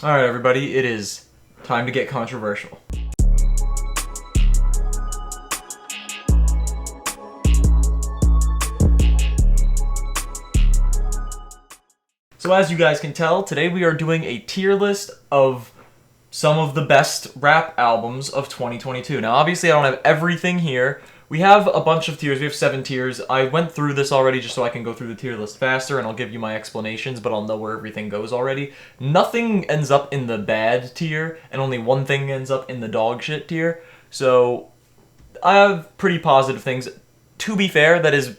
Alright, everybody, it is time to get controversial. So as you guys can tell, today we are doing a tier list of some of the best rap albums of 2022. Now, obviously, I don't have everything here. We have a bunch of tiers. We have 7 tiers. I went through this already just so I can go through the tier list faster, and I'll give you my explanations, but I'll know where everything goes already. Nothing ends up in the bad tier, and only one thing ends up in the dog shit tier. So, I have pretty positive things. To be fair, that is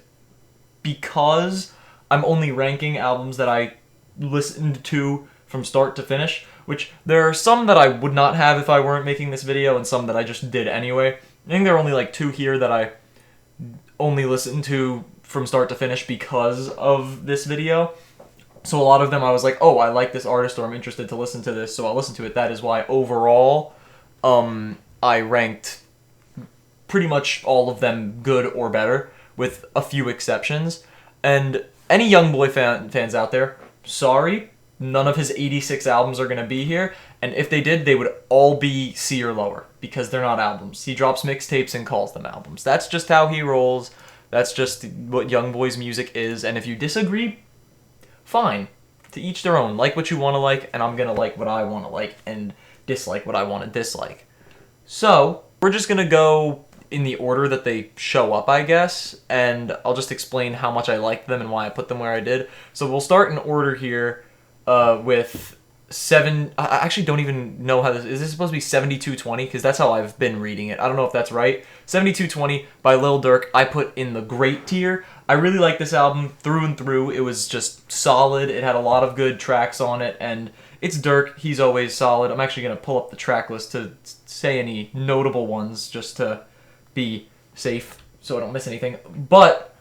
because I'm only ranking albums that I listened to from start to finish, which there are some that I would not have if I weren't making this video, and some that I just did anyway. I think there are only like 2 here that I only listened to from start to finish because of this video. So a lot of them I was like, oh, I like this artist, or I'm interested to listen to this, so I'll listen to it. That is why overall, I ranked pretty much all of them good or better, with a few exceptions. And any YoungBoy fans out there, sorry, none of his 86 albums are going to be here, and if they did, they would all be C or lower, because they're not albums. He drops mixtapes and calls them albums. That's just how he rolls. That's just what YoungBoy's music is, and if you disagree, fine. To each their own. Like what you want to like, and I'm going to like what I want to like, and dislike what I want to dislike. So, we're just going to go in the order that they show up, I guess, and I'll just explain how much I liked them and why I put them where I did. So we'll start in order here with 7... I actually don't even know how this... Is this supposed to be 7220? Because that's how I've been reading it. I don't know if that's right. 7220 by Lil Durk, I put in the great tier. I really like this album through and through. It was just solid. It had a lot of good tracks on it, and it's Durk. He's always solid. I'm actually going to pull up the track list to say any notable ones, just to be safe so I don't miss anything. But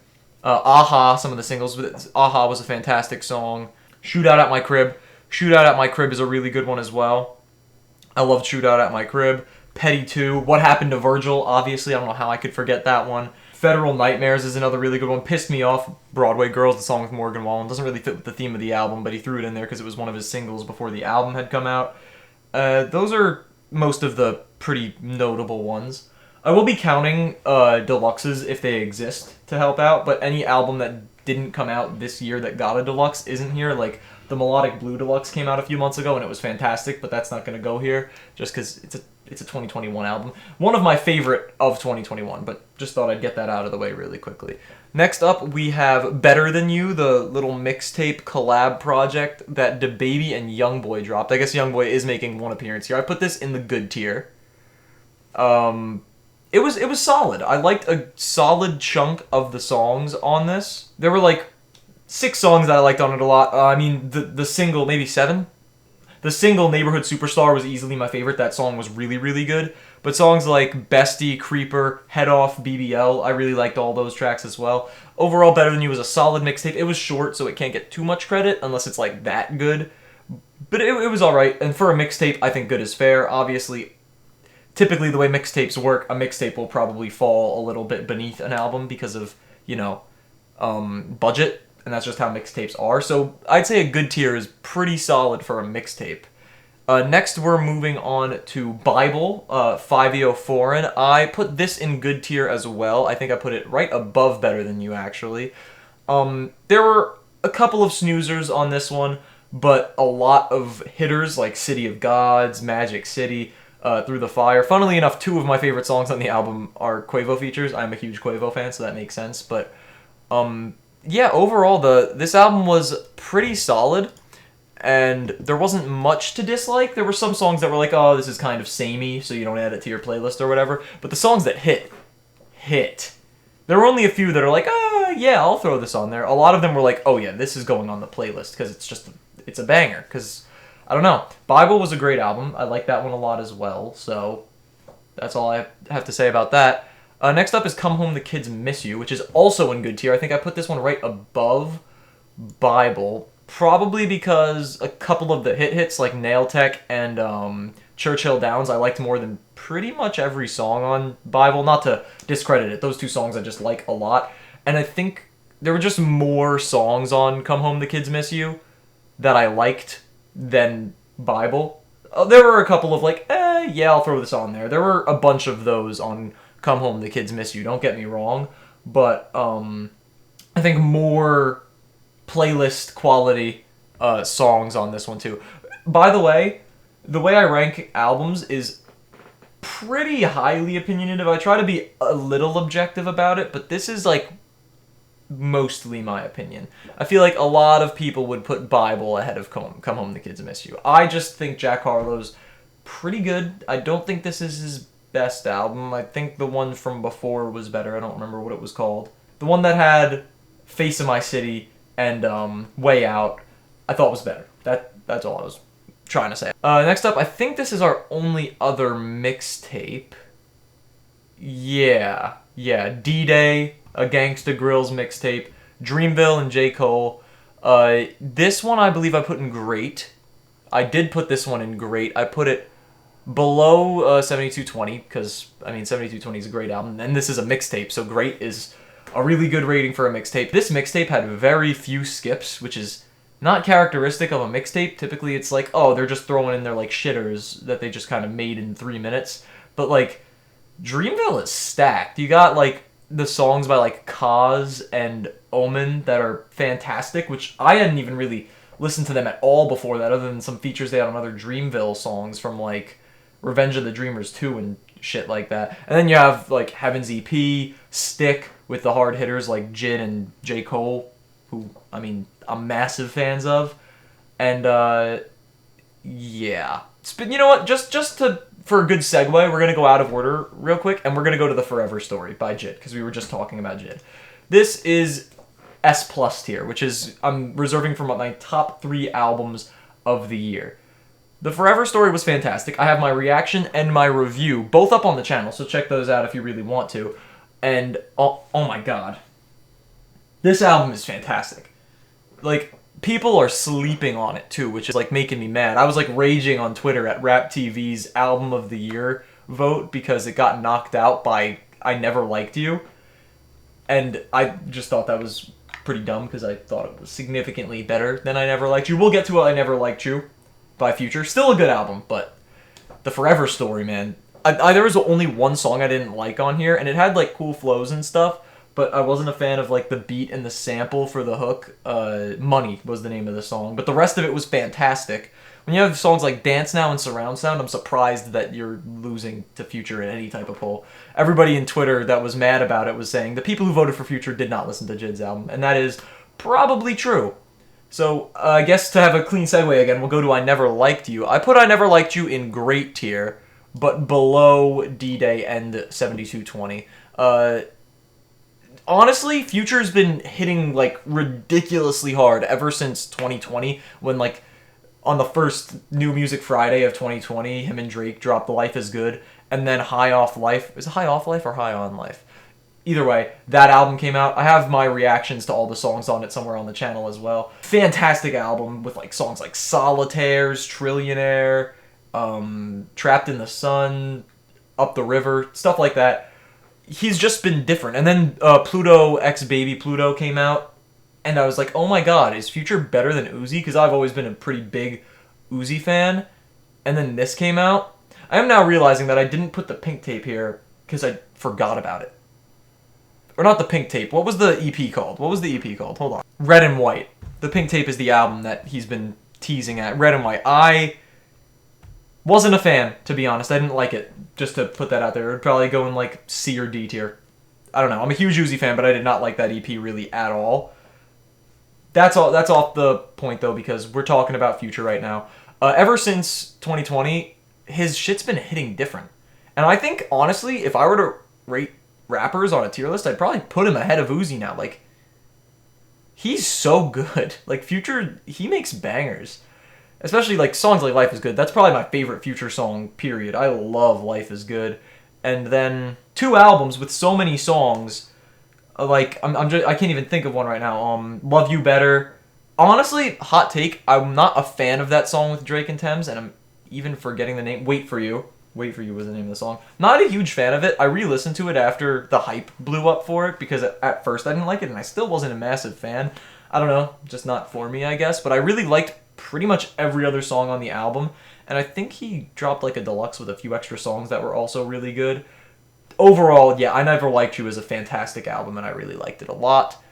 Aha, some of the singles, Aha was a fantastic song. Shootout at My Crib. Shootout at My Crib is a really good one as well. I loved Shootout at My Crib. Petty 2. What Happened to Virgil, obviously. I don't know how I could forget that one. Federal Nightmares is another really good one. Pissed Me Off, Broadway Girls, the song with Morgan Wallen. Doesn't really fit with the theme of the album, but he threw it in there because it was one of his singles before the album had come out. Those are most of the pretty notable ones. I will be counting deluxes if they exist to help out, but any album that didn't come out this year that got a deluxe isn't here. Like, the Melodic Blue Deluxe came out a few months ago, and it was fantastic, but that's not going to go here, just because it's a 2021 album. One of my favorite of 2021, but just thought I'd get that out of the way really quickly. Next up, we have Better Than You, the little mixtape collab project that DaBaby and YoungBoy dropped. I guess YoungBoy is making one appearance here. I put this in the good tier. It was solid. I liked a solid chunk of the songs on this. There were like 6 songs that I liked on it a lot. I mean, the single, maybe 7? The single, Neighborhood Superstar, was easily my favorite. That song was really, really good. But songs like Bestie, Creeper, Head Off, BBL, I really liked all those tracks as well. Overall, Better Than You was a solid mixtape. It was short, so it can't get too much credit unless it's like that good. But it was alright. And for a mixtape, I think good is fair. Obviously, typically the way mixtapes work, a mixtape will probably fall a little bit beneath an album because of, budget. And that's just how mixtapes are. So I'd say a good tier is pretty solid for a mixtape. Next, we're moving on to Bible, 5EO Foreign. I put this in good tier as well. I think I put it right above Better Than You, actually. There were a couple of snoozers on this one, but a lot of hitters like City of Gods, Magic City, Through the Fire. Funnily enough, 2 of my favorite songs on the album are Quavo features. I'm a huge Quavo fan, so that makes sense. But yeah, overall, this album was pretty solid, and there wasn't much to dislike. There were some songs that were like, oh, this is kind of samey, so you don't add it to your playlist or whatever. But the songs that hit. There were only a few that are like, yeah, I'll throw this on there. A lot of them were like, oh yeah, this is going on the playlist, because it's a banger. Because, I don't know, Bible was a great album. I like that one a lot as well, so that's all I have to say about that. Next up is Come Home, the Kids Miss You, which is also in good tier. I think I put this one right above Bible, probably because a couple of the hits like Nail Tech and Churchill Downs I liked more than pretty much every song on Bible. Not to discredit it, those 2 songs I just like a lot. And I think there were just more songs on Come Home, the Kids Miss You that I liked than Bible. There were a couple of like, yeah, I'll throw this on there. There were a bunch of those on Come Home, the Kids Miss You. Don't get me wrong, but I think more playlist quality songs on this one too. By the way I rank albums is pretty highly opinionative. I try to be a little objective about it, but this is like mostly my opinion. I feel like a lot of people would put Bible ahead of Come Home, the Kids Miss You. I just think Jack Harlow's pretty good. I don't think this is his best album. I think the one from before was better. I don't remember what it was called. The one that had Face of My City and Way Out, I thought was better. That's all I was trying to say. Next up, I think this is our only other mixtape. Yeah, D-Day, a Gangsta Grillz mixtape, Dreamville and J. Cole. This one I believe I put in great. I did put this one in great. I put it below 7220 because, I mean, 7220 is a great album, and this is a mixtape, so great is a really good rating for a mixtape. This mixtape had very few skips, which is not characteristic of a mixtape. Typically it's like, oh, they're just throwing in their like shitters that they just kind of made in 3 minutes. But like, Dreamville is stacked. You got like the songs by like Kaz and Omen that are fantastic, which I hadn't even really listened to them at all before that, other than some features they had on other Dreamville songs from like Revenge of the Dreamers 2 and shit like that. And then you have like Heaven's EP, Stick with the hard hitters like Jid and J. Cole, who, I mean, I'm massive fans of. And yeah. But you know what? Just for a good segue, we're going to go out of order real quick, and we're going to go to the Forever Story by Jid, because we were just talking about Jid. This is S+ tier, which is, I'm reserving for my top 3 albums of the year. The Forever Story was fantastic. I have my reaction and my review both up on the channel, so check those out if you really want to. And, oh my god. This album is fantastic. Like, people are sleeping on it too, which is like making me mad. I was like raging on Twitter at Rap TV's Album of the Year vote because it got knocked out by I Never Liked You. And I just thought that was pretty dumb because I thought it was significantly better than I Never Liked You. We'll get to I Never Liked You by Future. Still a good album, but the Forever Story, man. There was only one song I didn't like on here, and it had like cool flows and stuff, but I wasn't a fan of like the beat and the sample for the hook. Money was the name of the song, but the rest of it was fantastic. When you have songs like Dance Now and Surround Sound, I'm surprised that you're losing to Future in any type of poll. Everybody in Twitter that was mad about it was saying the people who voted for Future did not listen to Jid's album, and that is probably true. So I guess to have a clean segue again, we'll go to I Never Liked You. I put I Never Liked You in great tier, but below D-Day and 7220. Honestly, Future's been hitting like ridiculously hard ever since 2020, when like on the first New Music Friday of 2020, him and Drake dropped Life is Good, and then High Off Life. Is it High Off Life or High On Life? Either way, that album came out. I have my reactions to all the songs on it somewhere on the channel as well. Fantastic album with like songs like Solitaires, Trillionaire, Trapped in the Sun, Up the River, stuff like that. He's just been different. And then Pluto x Baby Pluto came out, and I was like, oh my god, is Future better than Uzi? Because I've always been a pretty big Uzi fan. And then this came out. I am now realizing that I didn't put the Pink Tape here because I forgot about it. Or not the Pink Tape. What was the EP called? Hold on. Red and White. The Pink Tape is the album that he's been teasing at. Red and White. I wasn't a fan, to be honest. I didn't like it. Just to put that out there. It would probably go in like C or D tier. I don't know. I'm a huge Uzi fan, but I did not like that EP really at all. That's off the point though, because we're talking about Future right now. Ever since 2020, his shit's been hitting different. And I think, honestly, if I were to rate rappers on a tier list, I'd probably put him ahead of Uzi now. Like, he's so good. Like, Future, he makes bangers. Especially, like, songs like Life is Good. That's probably my favorite Future song, period. I love Life is Good. And then 2 albums with so many songs. Like, I can't even think of one right now. Love You Better. Honestly, hot take, I'm not a fan of that song with Drake and Thames, and I'm even forgetting the name. Wait For You. Wait For You was the name of the song. Not a huge fan of it. I re-listened to it after the hype blew up for it, because at first I didn't like it, and I still wasn't a massive fan. I don't know, just not for me, I guess. But I really liked pretty much every other song on the album, and I think he dropped like a deluxe with a few extra songs that were also really good. Overall, yeah, I Never Liked You is a fantastic album, and I really liked it a lot.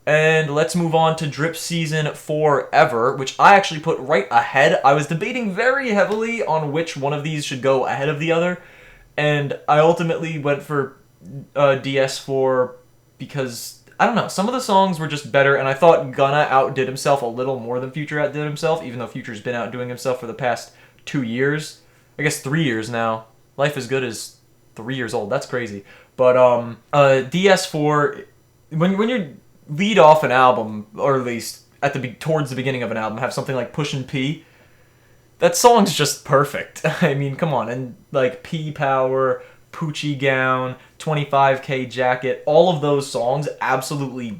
And let's move on to Drip Season Forever, which I actually put right ahead. I was debating very heavily on which one of these should go ahead of the other, and I ultimately went for DS4 because, I don't know, some of the songs were just better, and I thought Gunna outdid himself a little more than Future outdid himself, even though Future's been outdoing himself for the past 2 years. I guess 3 years now. Life is Good is 3 years old. That's crazy. But DS4, when you lead off an album, or at least towards the beginning of an album, have something like Pushin' P, that song's just perfect. I mean, come on. And like P Power, Poochie Gown, 25K Jacket, all of those songs absolutely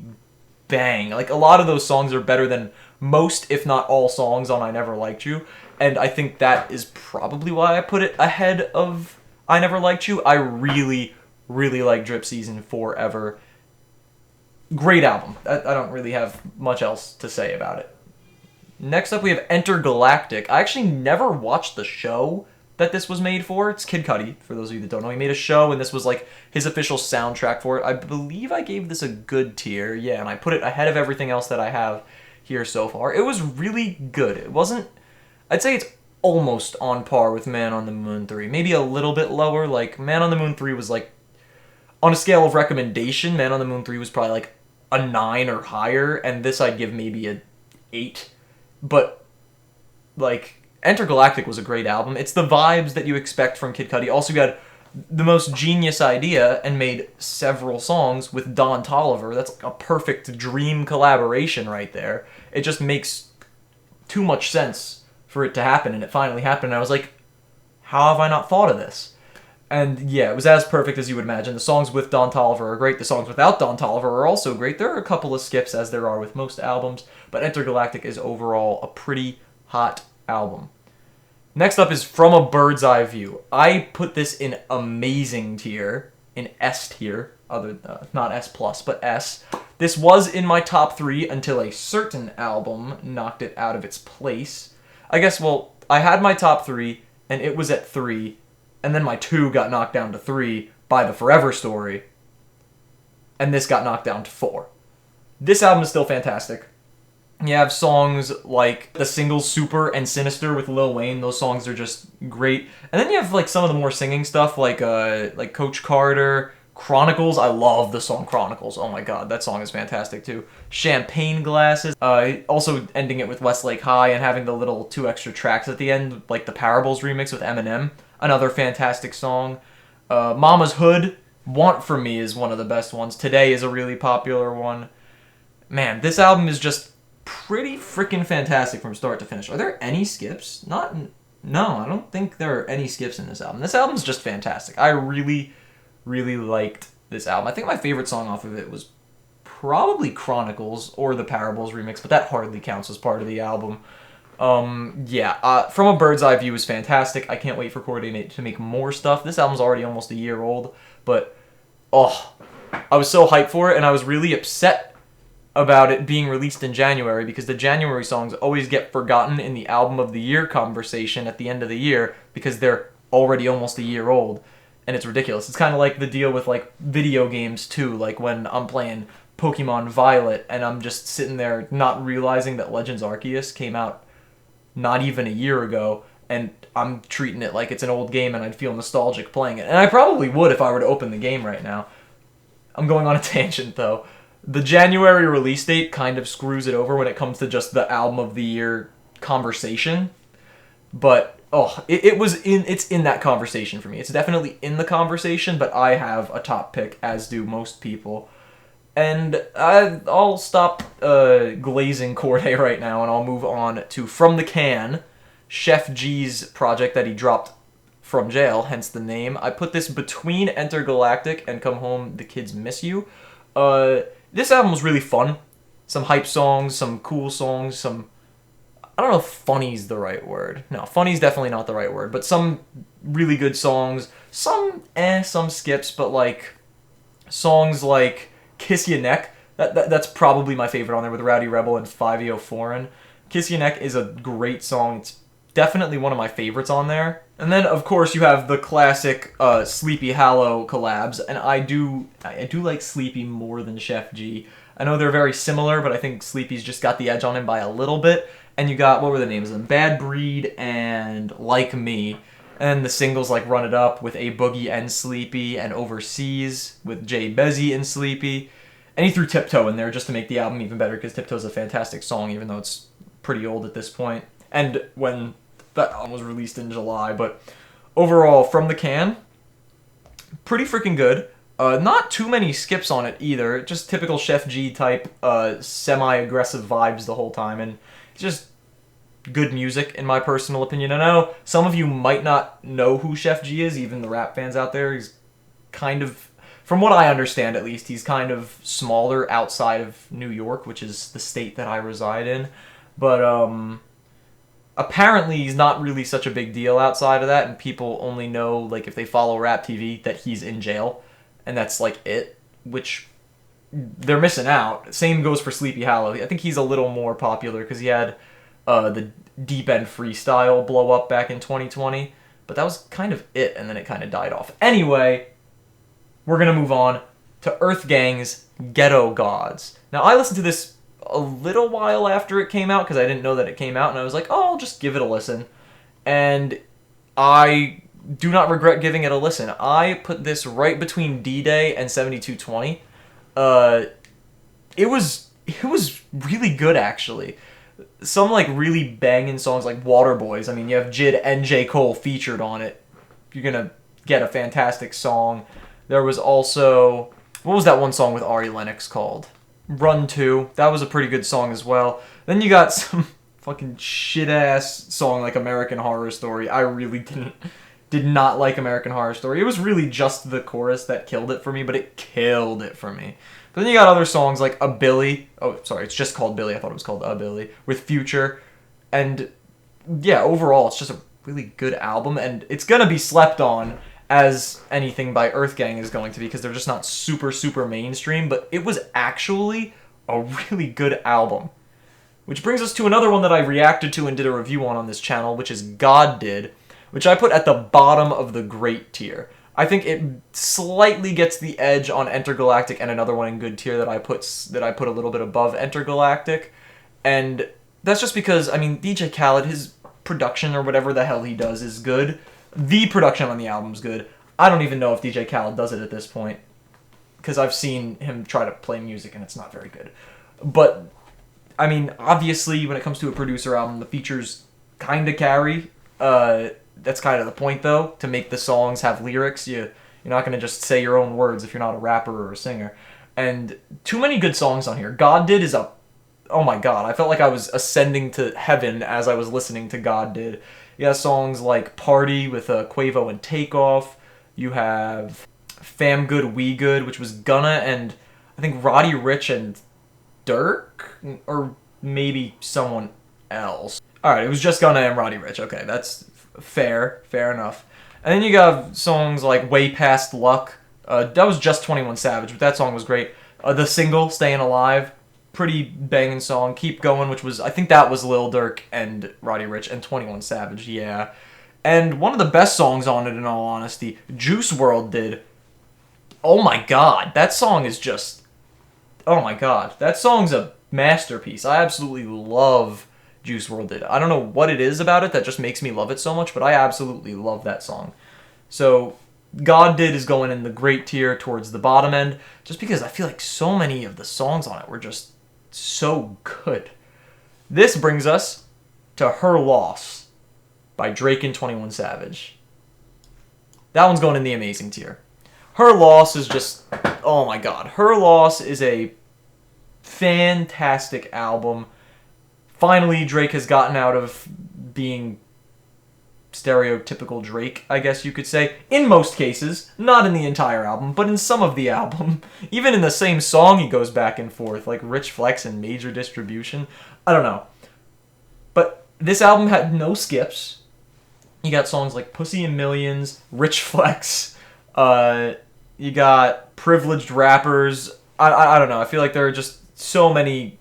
bang. Like, a lot of those songs are better than most, if not all, songs on I Never Liked You. And I think that is probably why I put it ahead of I Never Liked You. I really, really like Drip Season Forever. Great album. I don't really have much else to say about it. Next up, we have Entergalactic. I actually never watched the show that this was made for. It's Kid Cudi, for those of you that don't know. He made a show, and this was like his official soundtrack for it. I believe I gave this a good tier, yeah, and I put it ahead of everything else that I have here so far. It was really good. It wasn't... I'd say it's almost on par with Man on the Moon 3. Maybe a little bit lower. Like, Man on the Moon 3 was like... On a scale of recommendation, Man on the Moon 3 was probably like a 9 or higher, and this I'd give maybe a 8. But, like, Entergalactic was a great album. It's the vibes that you expect from Kid Cudi. Also, you had the most genius idea and made several songs with Don Toliver. That's a perfect dream collaboration right there. It just makes too much sense for it to happen, and it finally happened. And I was like, how have I not thought of this? And yeah, it was as perfect as you would imagine. The songs with Don Toliver are great. The songs without Don Toliver are also great. There are a couple of skips, as there are with most albums, but Entergalactic is overall a pretty hot album. Next up is From a Bird's Eye View. I put this in amazing tier, in S tier, not S plus, but S. This was in my top 3 until a certain album knocked it out of its place. I guess, well, I had my top 3, and it was at 3, and then my 2 got knocked down to 3 by The Forever Story, and this got knocked down to 4. This album is still fantastic. You have songs like the singles Super and Sinister with Lil Wayne. Those songs are just great. And then you have like some of the more singing stuff like Coach Carter, Chronicles. I love the song Chronicles. Oh my god, that song is fantastic too. Champagne Glasses. Also ending it with Westlake High and having the little 2 extra tracks at the end, like the Parables remix with Eminem. Another fantastic song. Mama's Hood, Want For Me is one of the best ones. Today is a really popular one. Man, this album is just pretty freaking fantastic from start to finish. Are there any skips? No, I don't think there are any skips in this album. This album's just fantastic. I really, really liked this album. I think my favorite song off of it was probably Chronicles or the Parables remix, but that hardly counts as part of the album. From a Bird's Eye View is fantastic. I can't wait for Coordinate to make more stuff. This album's already almost a year old, but I was so hyped for it, and I was really upset about it being released in January because the January songs always get forgotten in the album of the year conversation at the end of the year because they're already almost a year old, and it's ridiculous. It's kind of like the deal with like video games too, like when I'm playing Pokemon Violet and I'm just sitting there not realizing that Legends Arceus came out not even a year ago, and I'm treating it like it's an old game and I'd feel nostalgic playing it. And I probably would if I were to open the game right now. I'm going on a tangent though. The January release date kind of screws it over when it comes to just the album of the year conversation. But it's in that conversation for me. It's definitely in the conversation, but I have a top pick, as do most people. And I'll stop glazing Corday right now, and I'll move on to From the Can, Chef G's project that he dropped from jail, hence the name. I put this between Entergalactic and Come Home, The Kids Miss You. This album was really fun. Some hype songs, some cool songs, some... I don't know if funny's the right word. No, funny's definitely not the right word, but some really good songs. Some skips, but like songs like Kiss Ya Neck. That's probably my favorite on there with Rowdy Rebel and 5EO Foreign. Kiss Your Neck is a great song. It's definitely one of my favorites on there. And then, of course, you have the classic Sleepy Hollow collabs, and I do like Sleepy more than Chef G. I know they're very similar, but I think Sleepy's just got the edge on him by a little bit. And you got, what were the names of them? Bad Breed and Like Me. And the singles like Run It Up with A Boogie and Sleepy, and Overseas with Jay Bezzy and Sleepy. And he threw Tiptoe in there just to make the album even better, because Tiptoe's a fantastic song, even though it's pretty old at this point. And when that album was released in July. But overall, from the can, pretty freaking good. Not too many skips on it either. Just typical Chef G type semi-aggressive vibes the whole time. And it's just good music, in my personal opinion. I know some of you might not know who Chef G is, even the rap fans out there. He's kind of, from what I understand at least, he's kind of smaller outside of New York, which is the state that I reside in. But apparently he's not really such a big deal outside of that, and people only know, like, if they follow Rap TV, that he's in jail, and that's like it, which they're missing out. Same goes for Sleepy Hollow. I think he's a little more popular because he had the Deep End Freestyle blow up back in 2020, but that was kind of it, and then it kind of died off. Anyway, we're gonna move on to Earth Gang's Ghetto Gods. Now, I listened to this a little while after it came out because I didn't know that it came out, and I was like, oh, I'll just give it a listen. And I do not regret giving it a listen. I put this right between D-Day and 7220. It was really good, actually. Some like really banging songs like Waterboys. I mean, you have Jid and J. Cole featured on it. You're gonna get a fantastic song. There was also, what was that one song with Ari Lennox called? Run 2. That was a pretty good song as well. Then you got some fucking shit-ass song like American Horror Story. I really did not like American Horror Story. It was really just the chorus that killed it for me, but it killed it for me. But then you got other songs like A Billy. Oh, sorry, it's just called Billy. I thought it was called A Billy. With Future. And yeah, overall, it's just a really good album, and it's gonna be slept on as anything by Earth Gang is going to be, because they're just not super, super mainstream, but it was actually a really good album. Which brings us to another one that I reacted to and did a review on this channel, which is God Did, which I put at the bottom of the great tier. I think it slightly gets the edge on Intergalactic and another one in good tier that I put a little bit above Intergalactic. And that's just because, I mean, DJ Khaled, his production or whatever the hell he does is good. The production on the album's good. I don't even know if DJ Khaled does it at this point, because I've seen him try to play music and it's not very good. But, I mean, obviously, when it comes to a producer album, the features kind of carry. That's kind of the point, though, to make the songs have lyrics. You're not going to just say your own words if you're not a rapper or a singer. And too many good songs on here. God Did is oh my god, I felt like I was ascending to heaven as I was listening to God Did. You have songs like Party with Quavo and Takeoff. You have Fam Good, We Good, which was Gunna and I think Roddy Ricch and Dirk? Or maybe someone else. Alright, it was just Gunna and Roddy Ricch. Okay, that's fair enough. And then you got songs like Way Past Luck. That was just 21 Savage, but that song was great. The single, Staying Alive, pretty banging song. Keep Going, which was, I think that was Lil Durk and Roddy Ricch and 21 Savage, yeah. And one of the best songs on it, in all honesty, Juice WRLD did. Oh my god, that song is just, oh my god. That song's a masterpiece. I absolutely love Juice WRLD did. I don't know what it is about it that just makes me love it so much, but I absolutely love that song. So, God Did is going in the great tier towards the bottom end, just because I feel like so many of the songs on it were just so good. This brings us to Her Loss by Drake and 21 Savage. That one's going in the amazing tier. Her Loss is just, oh my god. Her Loss is a fantastic album. Finally, Drake has gotten out of being stereotypical Drake, I guess you could say. In most cases, not in the entire album, but in some of the album. Even in the same song, he goes back and forth, like Rich Flex and Major Distribution. I don't know. But this album had no skips. You got songs like Pussy and Millions, Rich Flex. You got Privileged Rappers. I don't know. I feel like there are just so many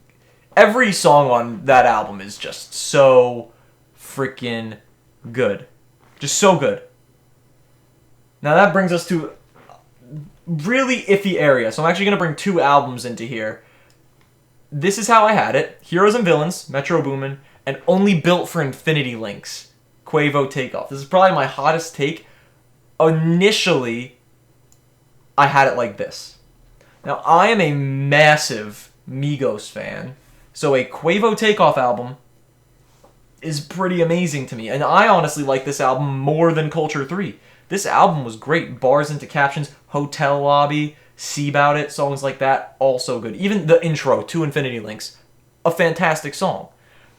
every song on that album is just so freaking good. Just so good. Now that brings us to really iffy area. So I'm actually going to bring two albums into here. This Is How I Had It, Heroes and Villains, Metro Boomin, and Only Built for Infinity Links, Quavo Takeoff. This is probably my hottest take. Initially, I had it like this. Now, I am a massive Migos fan, so a Quavo Takeoff album is pretty amazing to me. And I honestly like this album more than Culture 3. This album was great. Bars into Captions, Hotel Lobby, See About It, songs like that, also good. Even the intro to Infinity Links, a fantastic song.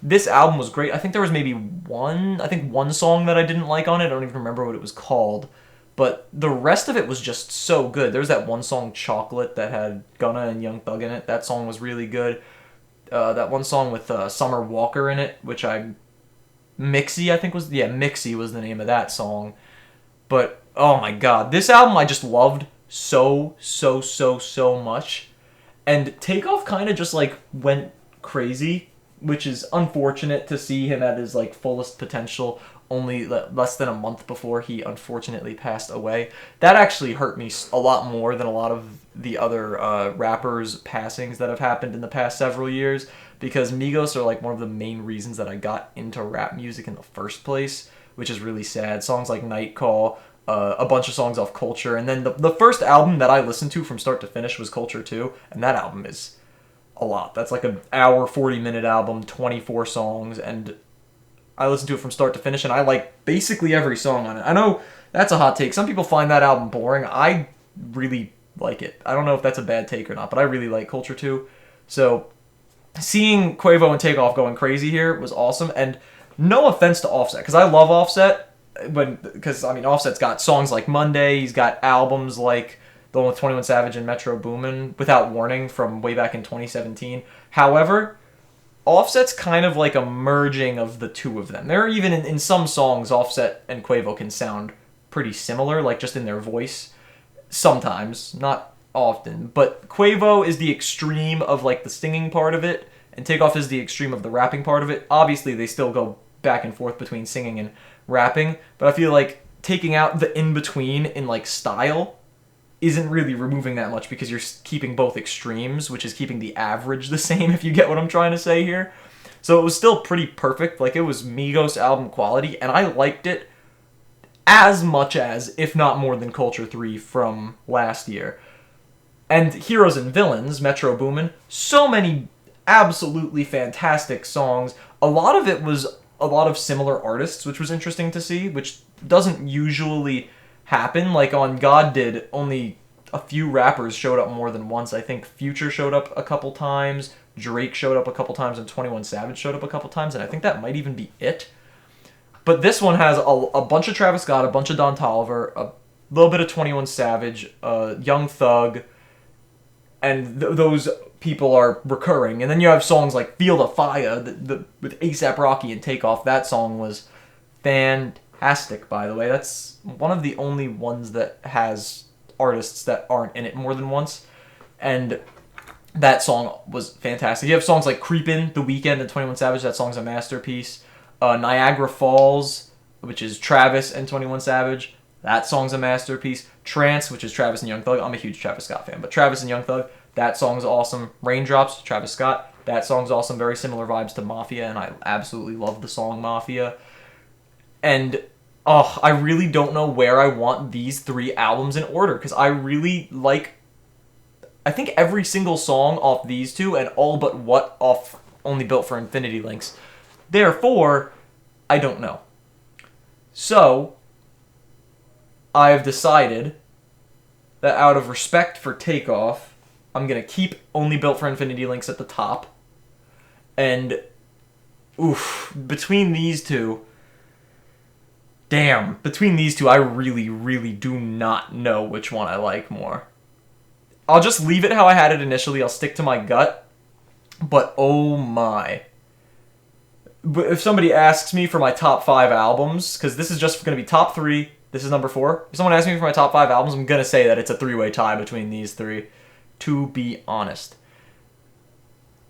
This album was great. I think there was maybe one song that I didn't like on it. I don't even remember what it was called. But the rest of it was just so good. There's that one song, Chocolate, that had Gunna and Young Thug in it. That song was really good. That one song with Summer Walker in it, which Mixie, I think was... Yeah, Mixie was the name of that song. But, oh my god. This album I just loved so much. And Takeoff kind of just, like, went crazy, which is unfortunate to see him at his, like, fullest potential only less than a month before he unfortunately passed away. That actually hurt me a lot more than a lot of the other rappers' passings that have happened in the past several years, because Migos are like one of the main reasons that I got into rap music in the first place, which is really sad. Songs like Night Call, a bunch of songs off Culture, and then the first album that I listened to from start to finish was Culture 2, and that album is a lot. That's like an hour, 40-minute album, 24 songs, and I listened to it from start to finish, and I like basically every song on it. I know that's a hot take. Some people find that album boring. I really like it. I don't know if that's a bad take or not, but I really like Culture 2. So seeing Quavo and Takeoff going crazy here was awesome. And no offense to Offset, because I love Offset, because I mean Offset's got songs like Monday. He's got albums like the one with 21 Savage and Metro Boomin, Without Warning, from way back in 2017. However, Offset's kind of like a merging of the two of them. There are even in some songs, Offset and Quavo can sound pretty similar, like just in their voice. Sometimes, not often. But Quavo is the extreme of like the singing part of it, and Takeoff is the extreme of the rapping part of it. Obviously, they still go back and forth between singing and rapping, but I feel like taking out the in-between in like style isn't really removing that much, because you're keeping both extremes, which is keeping the average the same, if you get what I'm trying to say here. So it was still pretty perfect. Like, it was Migos album quality, and I liked it as much as, if not more than, Culture 3 from last year. And Heroes and Villains, Metro Boomin, so many absolutely fantastic songs. A lot of it was a lot of similar artists, which was interesting to see, which doesn't usually happen. Like on God Did, only a few rappers showed up more than once. I think Future showed up a couple times, Drake showed up a couple times, and 21 Savage showed up a couple times, and I think that might even be it. But this one has a bunch of Travis Scott, a bunch of Don Toliver, a little bit of 21 Savage, Young Thug, and those people are recurring. And then you have songs like Field of Fire with A$AP Rocky and Takeoff. That song was fantastic, by the way. That's one of the only ones that has artists that aren't in it more than once. And that song was fantastic. You have songs like Creepin', The Weeknd, and 21 Savage. That song's a masterpiece. Niagara Falls, which is Travis and 21 Savage. That song's a masterpiece. Trance, which is Travis and Young Thug. I'm a huge Travis Scott fan, but Travis and Young Thug, that song's awesome. Raindrops, Travis Scott, that song's awesome. Very similar vibes to Mafia, and I absolutely love the song Mafia. And I really don't know where I want these three albums in order, because I really like, I think, every single song off these two, and all but what off Only Built for Infinity Links. Therefore, I don't know. So, I've decided that out of respect for Takeoff, I'm going to keep Only Built for Infinity Links at the top. And, between these two, I really, really do not know which one I like more. I'll just leave it how I had it initially. I'll stick to my gut. But, oh my. But if somebody asks me for my top 5 albums, because this is just going to be top 3, this is number 4. If someone asks me for my top 5 albums, I'm going to say that it's a 3-way tie between these three, to be honest.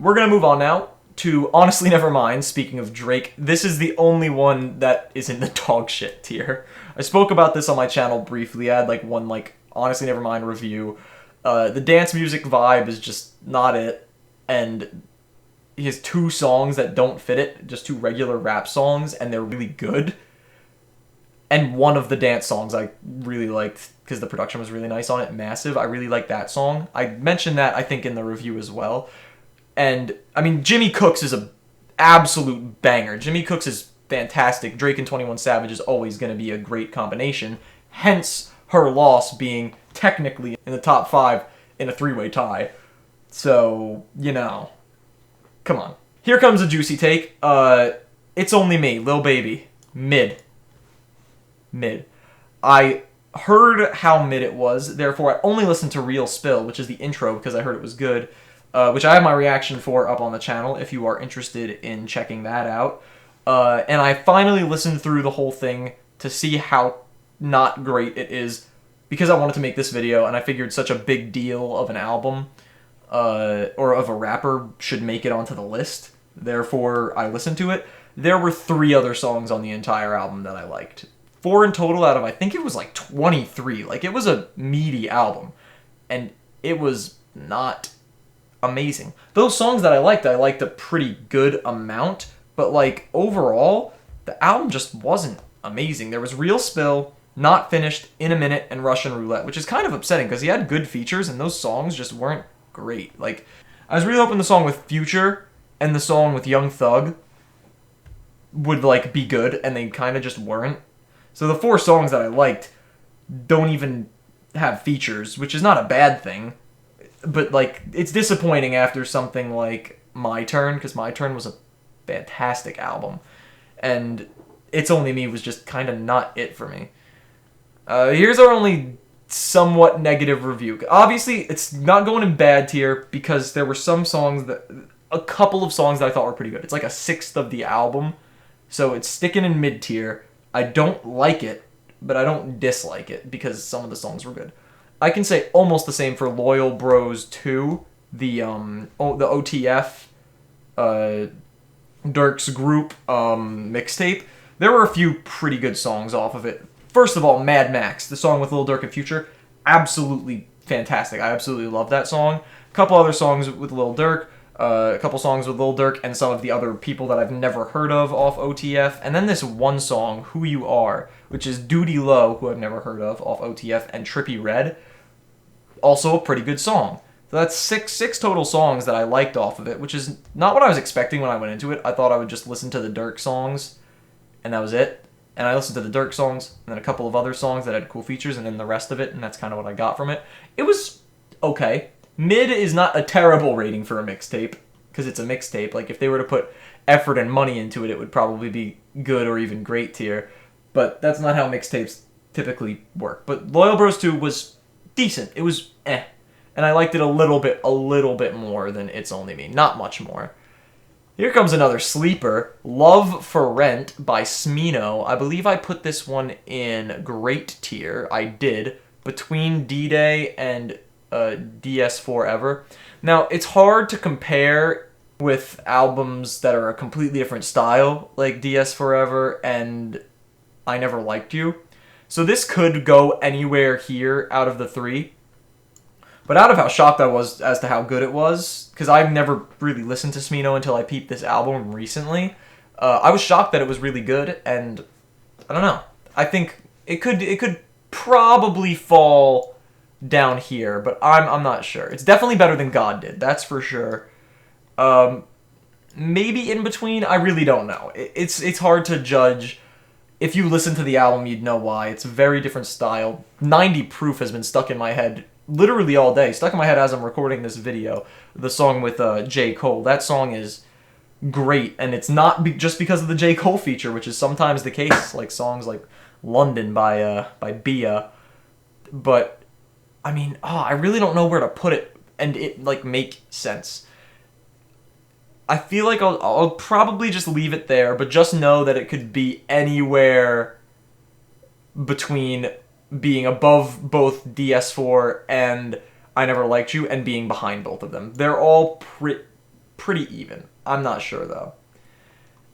We're going to move on now. to Honestly Nevermind. Speaking of Drake, this is the only one that is in the dog shit tier. I spoke about this on my channel briefly. I had like one Honestly Nevermind review. The dance music vibe is just not it, and he has 2 songs that don't fit it, just 2 regular rap songs, and they're really good. And one of the dance songs I really liked, because the production was really nice on it, Massive. I really like that song. I mentioned that, I think, in the review as well. And, I mean, Jimmy Cooks is a absolute banger. Jimmy Cooks is fantastic. Drake and 21 Savage is always going to be a great combination. Hence, her loss being technically in the top 5 in a 3-way tie. So, you know, come on. Here comes a juicy take. It's Only Me, Lil Baby. Mid. I heard how mid it was, therefore I only listened to Real Spill, which is the intro, because I heard it was good, which I have my reaction for up on the channel if you are interested in checking that out. And I finally listened through the whole thing to see how not great it is, because I wanted to make this video, and I figured such a big deal of an album, or of a rapper, should make it onto the list. Therefore, I listened to it. There were 3 other songs on the entire album that I liked. 4 in total out of, I think it was like 23. Like, it was a meaty album. And it was not amazing. Those songs that I liked a pretty good amount. But, like, overall, the album just wasn't amazing. There was Real Spill, Not Finished, In a Minute, and Russian Roulette, which is kind of upsetting because he had good features and those songs just weren't great. Like, I was really hoping the song with Future and the song with Young Thug would, like, be good, and they kind of just weren't. So the 4 songs that I liked don't even have features, which is not a bad thing. But, like, it's disappointing after something like My Turn, because My Turn was a fantastic album. And It's Only Me was just kind of not it for me. Here's our only somewhat negative review. Obviously, it's not going in bad tier, because there were some songs that... a couple of songs that I thought were pretty good. It's like a 1/6 of the album, so it's sticking in mid tier. I don't like it, but I don't dislike it, because some of the songs were good. I can say almost the same for Loyal Bros 2, the OTF, Durk's Group mixtape. There were a few pretty good songs off of it. First of all, Mad Max, the song with Lil Durk and Future, absolutely fantastic. I absolutely love that song. A couple other songs with Lil Durk. A couple songs with Lil Durk and some of the other people that I've never heard of off OTF. And then this one song, Who You Are, which is Duty Low, who I've never heard of, off OTF, and Trippie Redd. Also a pretty good song. So that's six total songs that I liked off of it, which is not what I was expecting when I went into it. I thought I would just listen to the Durk songs, and that was it. And I listened to the Durk songs, and then a couple of other songs that had cool features, and then the rest of it, and that's kind of what I got from it. It was okay. Mid is not a terrible rating for a mixtape, because it's a mixtape. Like, if they were to put effort and money into it, it would probably be good or even great tier. But that's not how mixtapes typically work. But Loyal Bros 2 was decent. It was eh. And I liked it a little bit more than It's Only Me. Not much more. Here comes another sleeper, Love for Rent by Smino. I believe I put this one in great tier. I did, between D-Day and DS Forever. Now, it's hard to compare with albums that are a completely different style, like DS Forever and I Never Liked You. So this could go anywhere here out of the 3. But out of how shocked I was as to how good it was, because I've never really listened to Smino until I peeped this album recently, I was shocked that it was really good, and I don't know. I think it could probably fall down here, but I'm not sure. It's definitely better than God Did, that's for sure. Maybe in between, I really don't know. It's hard to judge. If you listen to the album, you'd know why. It's a very different style. 90 Proof has been stuck in my head literally all day. Stuck in my head as I'm recording this video. The song with J. Cole. That song is great, and it's not just because of the J. Cole feature, which is sometimes the case, like songs like London by Bia. But, I mean, I really don't know where to put it and it, like, make sense. I feel like I'll probably just leave it there, but just know that it could be anywhere between being above both DS4 and I Never Liked You and being behind both of them. They're all pretty even. I'm not sure though.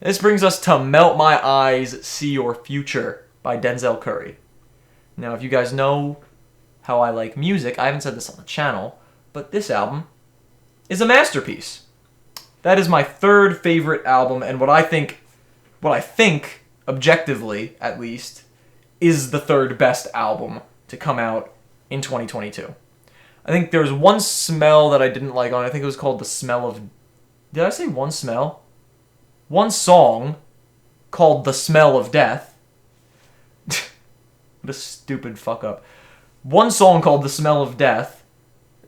This brings us to Melt My Eyes, See Your Future by Denzel Curry. Now, if you guys know how I like music, I haven't said this on the channel, but this album is a masterpiece. That is my third favorite album, and what I think, objectively at least, is the third best album to come out in 2022. I think there was one smell that I didn't like on it. I think it was called The Smell of... Did I say one smell? One song called The Smell of Death. What a stupid fuck up. One song called The Smell of Death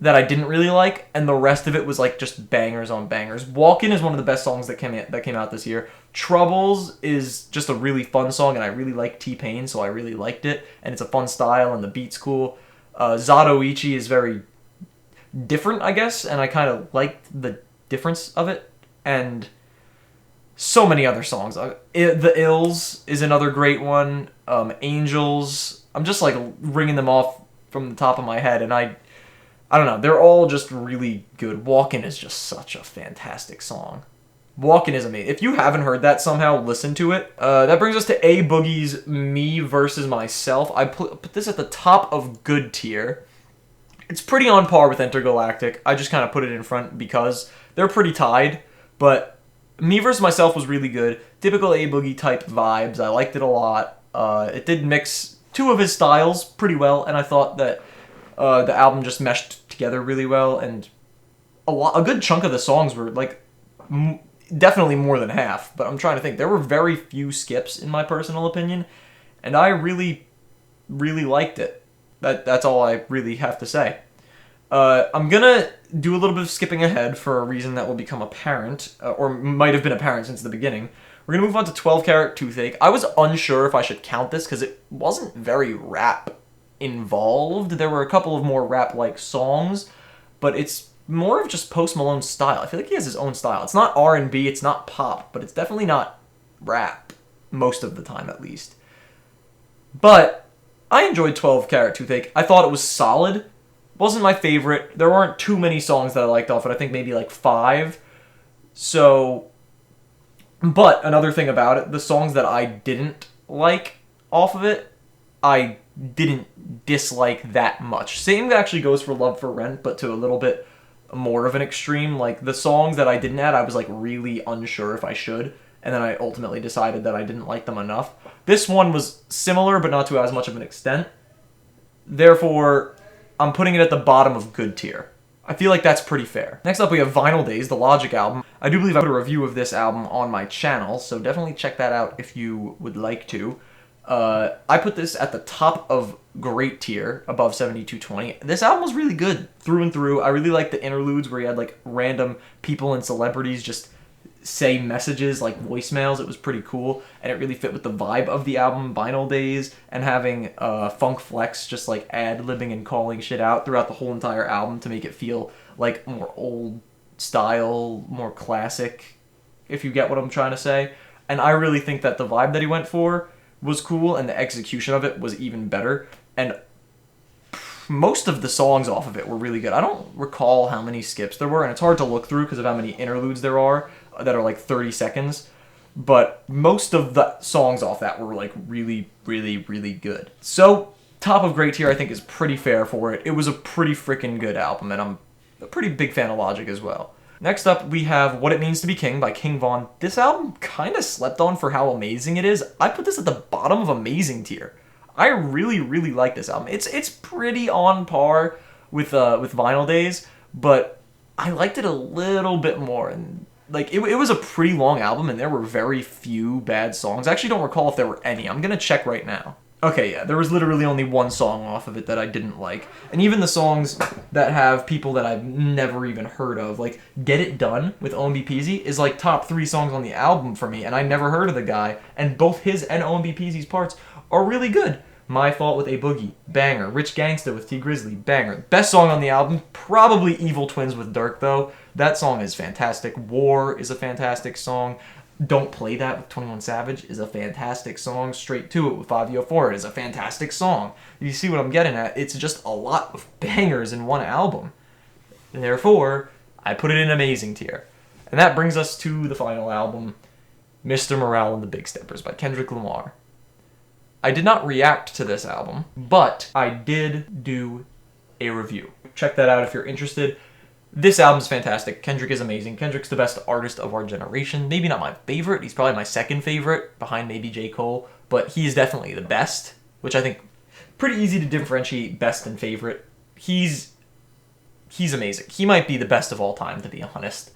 that I didn't really like, and the rest of it was like just bangers on bangers. Walkin' is one of the best songs that came out this year. Troubles is just a really fun song, and I really like T-Pain, so I really liked it, and it's a fun style, and the beat's cool. Zatoichi is very different, I guess, and I kind of liked the difference of it, and so many other songs. The Ills is another great one. Angels. I'm just like ringing them off from the top of my head, and I don't know. They're all just really good. Walkin' is just such a fantastic song. Walkin' is amazing. If you haven't heard that somehow, listen to it. That brings us to A Boogie's Me Versus Myself. I put this at the top of good tier. It's pretty on par with Intergalactic. I just kind of put it in front because they're pretty tied, but Me Versus Myself was really good. Typical A Boogie type vibes. I liked it a lot. It did mix two of his styles pretty well, and I thought that the album just meshed together really well, and a good chunk of the songs were like definitely more than half, but I'm trying to think. There were very few skips in my personal opinion, and I really, really liked it. That's all I really have to say. I'm gonna do a little bit of skipping ahead for a reason that will become apparent, or might have been apparent since the beginning. We're gonna move on to 12 Carat Toothache. I was unsure if I should count this because it wasn't very rap involved. There were a couple of more rap-like songs, but it's more of just Post Malone's style. I feel like he has his own style. It's not R&B, it's not pop, but it's definitely not rap, most of the time at least. But I enjoyed 12 Carat Toothache. I thought it was solid. Wasn't my favorite. There weren't too many songs that I liked off it. I think maybe like 5. So, but another thing about it, the songs that I didn't like off of it, I didn't dislike that much. Same actually goes for Love for Rent, but to a little bit more of an extreme. Like the songs that I didn't add, I was like really unsure if I should, and then I ultimately decided that I didn't like them enough. This one was similar, but not to as much of an extent. Therefore, I'm putting it at the bottom of good tier. I feel like that's pretty fair. Next up, we have Vinyl Days, the Logic album. I do believe I put a review of this album on my channel, so definitely check that out if you would like to. I put this at the top of great tier, above 7220. This album was really good through and through. I really liked the interludes where you had like random people and celebrities just say messages like voicemails. It was pretty cool, and it really fit with the vibe of the album, Vinyl Days, and having Funk Flex just like ad-libbing and calling shit out throughout the whole entire album to make it feel like more old style, more classic, if you get what I'm trying to say. And I really think that the vibe that he went for was cool, and the execution of it was even better, and most of the songs off of it were really good. I don't recall how many skips there were, and it's hard to look through because of how many interludes there are that are like 30 seconds, but most of the songs off that were like really, really, really good. So, top of great tier I think is pretty fair for it. It was a pretty freaking good album, and I'm a pretty big fan of Logic as well. Next up, we have What It Means to Be King by King Von. This album kind of slept on for how amazing it is. I put this at the bottom of amazing tier. I really, really like this album. It's pretty on par with Vinyl Days, but I liked it a little bit more. And like it was a pretty long album, and there were very few bad songs. I actually don't recall if there were any. I'm gonna check right now. Okay, yeah, there was literally only one song off of it that I didn't like. And even the songs that have people that I've never even heard of, like Get It Done with OMB Peasy is like top 3 songs on the album for me, and I never heard of the guy, and both his and OMB Peasy's parts are really good. My Fault with A Boogie, banger. Rich Gangsta with T Grizzly, banger. Best song on the album, probably Evil Twins with Dirk though. That song is fantastic. War is a fantastic song. Don't Play That with 21 Savage is a fantastic song. Straight to It with 504 is a fantastic song. You see what I'm getting at? It's just a lot of bangers in one album. Therefore, I put it in amazing tier. And that brings us to the final album, Mr. Morale and the Big Steppers by Kendrick Lamar. I did not react to this album, but I did do a review. Check that out if you're interested. This album's fantastic. Kendrick is amazing. Kendrick's the best artist of our generation. Maybe not my favorite. He's probably my second favorite, behind maybe J. Cole, but he's definitely the best, which I think pretty easy to differentiate best and favorite. He's amazing. He might be the best of all time, to be honest.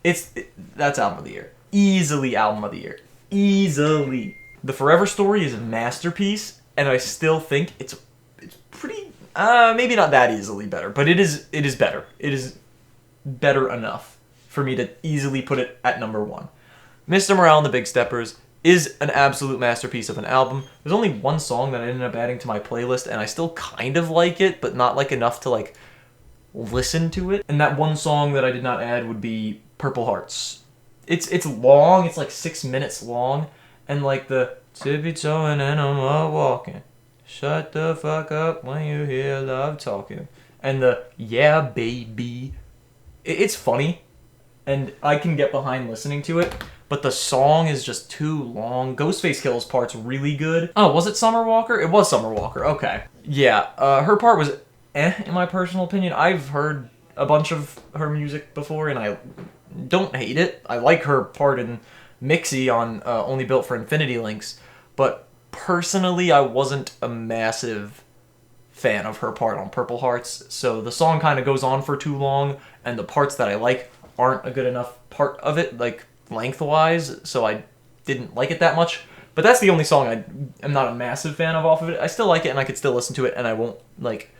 That's album of the year. Easily album of the year. Easily. The Forever Story is a masterpiece, and I still think it's pretty, maybe not that easily better, but it is better. It is better enough for me to easily put it at number 1. Mr. Morale and the Big Steppers is an absolute masterpiece of an album. There's only one song that I ended up adding to my playlist, and I still kind of like it, but not like enough to like listen to it. And that one song that I did not add would be Purple Hearts. It's long, it's like 6 minutes long, and like the tippy-toeing and I'm walking, shut the fuck up when you hear love talking, and the yeah baby, it's funny, and I can get behind listening to it, but the song is just too long. Ghostface Killah's part's really good. Oh, was it Summer Walker? It was Summer Walker, okay. Yeah, her part was in my personal opinion. I've heard a bunch of her music before, and I don't hate it. I like her part in Mixie on Only Built for Infinity Links, but personally I wasn't a massive fan of her part on Purple Hearts, so the song kind of goes on for too long, and the parts that I like aren't a good enough part of it, like lengthwise, so I didn't like it that much. But that's the only song I am not a massive fan of off of it. I still like it, and I could still listen to it, and I won't like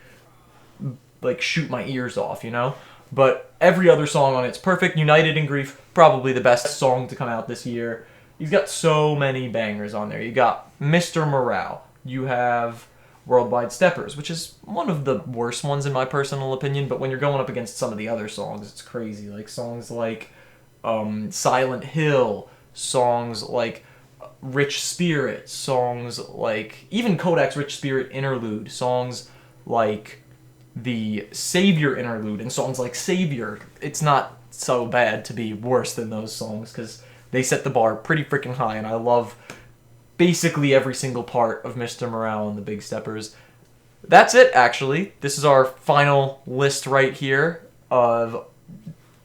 shoot my ears off, you know? But every other song on it's perfect. United in Grief, probably the best song to come out this year. He's got so many bangers on there. You got Mr. Morale. You have Worldwide Steppers, which is one of the worst ones in my personal opinion, but when you're going up against some of the other songs, it's crazy. Like songs like Silent Hill, songs like Rich Spirit, songs like even Kodak's Rich Spirit interlude, songs like the Savior interlude, and songs like Savior. It's not so bad to be worse than those songs, because they set the bar pretty freaking high, and I love basically every single part of Mr. Morale and the Big Steppers. That's it, actually. This is our final list right here of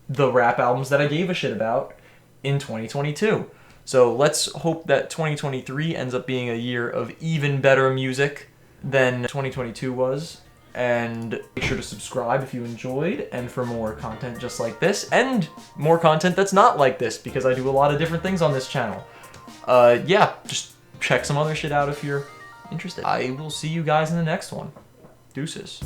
the rap albums that I gave a shit about in 2022. So let's hope that 2023 ends up being a year of even better music than 2022 was. And make sure to subscribe if you enjoyed, and for more content just like this, and more content that's not like this, because I do a lot of different things on this channel. Yeah, just check some other shit out if you're interested. I will see you guys in the next one. Deuces.